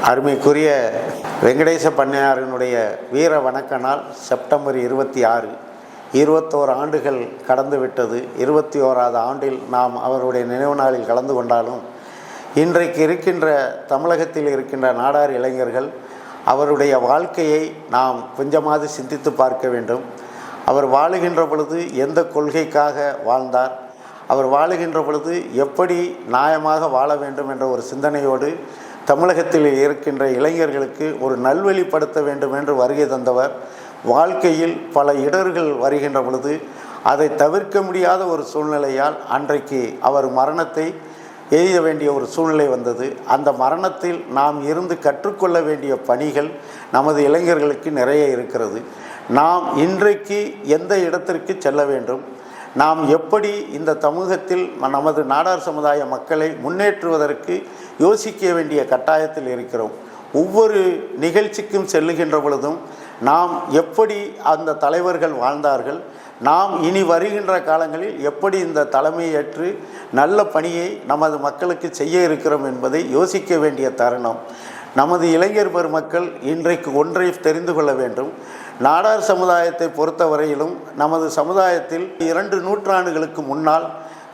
அருமைக்குரிய வெங்கடேச பண்ணையாரினுடைய வீர வணக்க நாள் செப்டம்பர் 26. 21 ஆண்டுகள் கடந்து விட்டது. 21வது ஆண்டில் நாம் அவருடைய நினைவு நாளில் கலந்து கொண்டாலும் இன்றைக்கு இருக்கின்ற தமிழகத்தில் இருக்கின்ற நாடார் இளைஞர்கள் அவருடைய வாழ்க்கையை நாம் கொஞ்சமாவது சிந்தித்து பார்க்க வேண்டும். அவர் வாழுகின்ற பொழுது எந்த கொள்கைக்காக வாழ்ந்தார், அவர் வாழுகின்ற பொழுது எப்படி நியாயமாக வாழ வேண்டும் என்ற ஒரு சிந்தனையோடு தமிழகத்தில் இருக்கின்ற இளைஞர்களுக்கு ஒரு நல்வழிப்படுத்த வேண்டும் என்று வருகை தந்தவர். வாழ்க்கையில் பல இடர்கள் வருகின்ற பொழுது அதை தவிர்க்க முடியாத ஒரு சூழ்நிலையால் அன்றைக்கு அவர் மரணத்தை எய்த வேண்டிய ஒரு சூழ்நிலை வந்தது. அந்த மரணத்தில் நாம் இருந்து கற்றுக்கொள்ள வேண்டிய பணிகள் நமது இளைஞர்களுக்கு நிறைய இருக்கிறது. நாம் இன்றைக்கு எந்த இடத்திற்கு செல்ல வேண்டும், நாம் எப்படி இந்த சமூகத்தில் நமது நாடார் சமுதாய மக்களை முன்னேற்றுவதற்கு யோசிக்க வேண்டிய கட்டாயத்தில் இருக்கிறோம். ஒவ்வொரு நிகழ்ச்சிக்கும் செல்லுகின்ற பொழுதும் நாம் எப்படி அந்த தலைவர்கள் வாழ்ந்தார்கள், நாம் இனி வருகின்ற காலங்களில் எப்படி இந்த தலைமையேற்று நல்ல பணியை நமது மக்களுக்கு செய்ய இருக்கிறோம் என்பதை யோசிக்க வேண்டிய தருணம். நமது இளைஞர் பெருமக்கள் இன்றைக்கு ஒன்றை தெரிந்து கொள்ள வேண்டும். நாடார் சமுதாயத்தை பொறுத்தவரையிலும் நமது சமுதாயத்தில் 2 நூற்றாண்டுகளுக்கு முன்னால்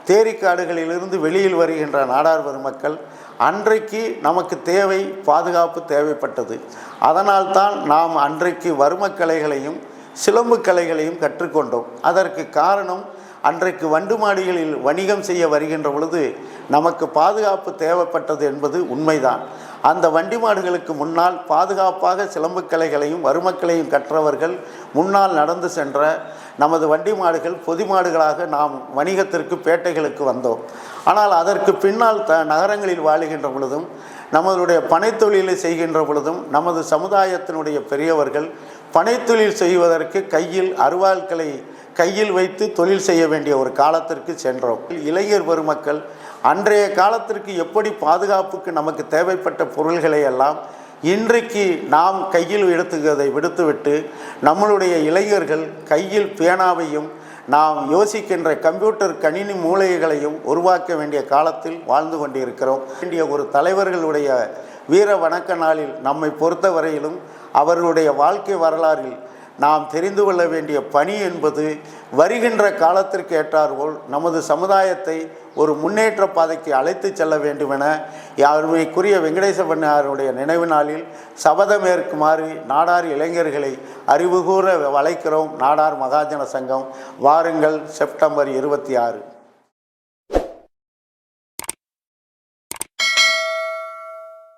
தேரிக்காடுகளிலிருந்து வெளியில் வருகின்ற நாடார் பெருமக்கள் அன்றைக்கு நமக்கு பாதுகாப்பு தேவைப்பட்டது. அதனால்தான் நாம் அன்றைக்கு வர்ம கலைகளையும் சிலம்பு கலைகளையும் கற்றுக்கொண்டோம். அதற்கு காரணம் அன்றைக்கு வண்டு மாடிகளில் வணிகம் செய்ய வருகின்ற பொழுது நமக்கு பாதுகாப்பு தேவைப்பட்டது என்பது உண்மைதான். அந்த வண்டி மாடுகளுக்கு முன்னால் பாதுகாப்பாக சிலம்பு கலைகளையும் வறுமக்களையும் கற்றவர்கள் முன்னால் நடந்து சென்ற நமது வண்டி மாடுகள் பொதி மாடுகளாக நாம் வணிகத்திற்கு பேட்டைகளுக்கு வந்தோம். ஆனால் அதற்கு பின்னால் நகரங்களில் வாழுகின்ற பொழுதும் நம்மளுடைய பனைத்தொழிலை செய்கின்ற பொழுதும் நமது சமுதாயத்தினுடைய பெரியவர்கள் பனைத்தொழில் செய்வதற்கு கையில் அருவாள்களை கையில் வைத்து தொழில் செய்ய வேண்டிய ஒரு காலத்திற்கு சென்றோம். இளைஞர் பெருமக்கள் அன்றைய காலத்திற்கு எப்படி பாதுகாப்புக்கு நமக்கு தேவைப்பட்ட பொருள்களை எல்லாம் இன்றைக்கு நாம் கையில் எடுத்துக்கிறதை விடுத்துவிட்டு நம்மளுடைய இளைஞர்கள் கையில் பேனாவையும் நாம் யோசிக்கின்ற கம்ப்யூட்டர் கணினி மூளைகளையும் உருவாக்க வேண்டிய காலத்தில் வாழ்ந்து கொண்டிருக்கிறோம். வேண்டிய ஒரு தலைவர்களுடைய வீர வணக்க நாளில் நம்மை பொறுத்தவரையிலும் அவர்களுடைய வாழ்க்கை வரலாறில் நாம் தெரிந்து கொள்ள வேண்டிய பணி என்பது வருகின்ற காலத்திற்கு ஏற்றாற்போல் நமது சமுதாயத்தை ஒரு முன்னேற்ற பாதைக்கு அழைத்து செல்ல வேண்டுமென அருமைக்குரிய வெங்கடேச பண்ணையாருடைய நினைவு நாளில் சபதமேற்குமாறு நாடார் இளைஞர்களை அறிவுகூற வளைக்கிறோம். நாடார் மகாஜன சங்கம். வாருங்கள், செப்டம்பர் 26.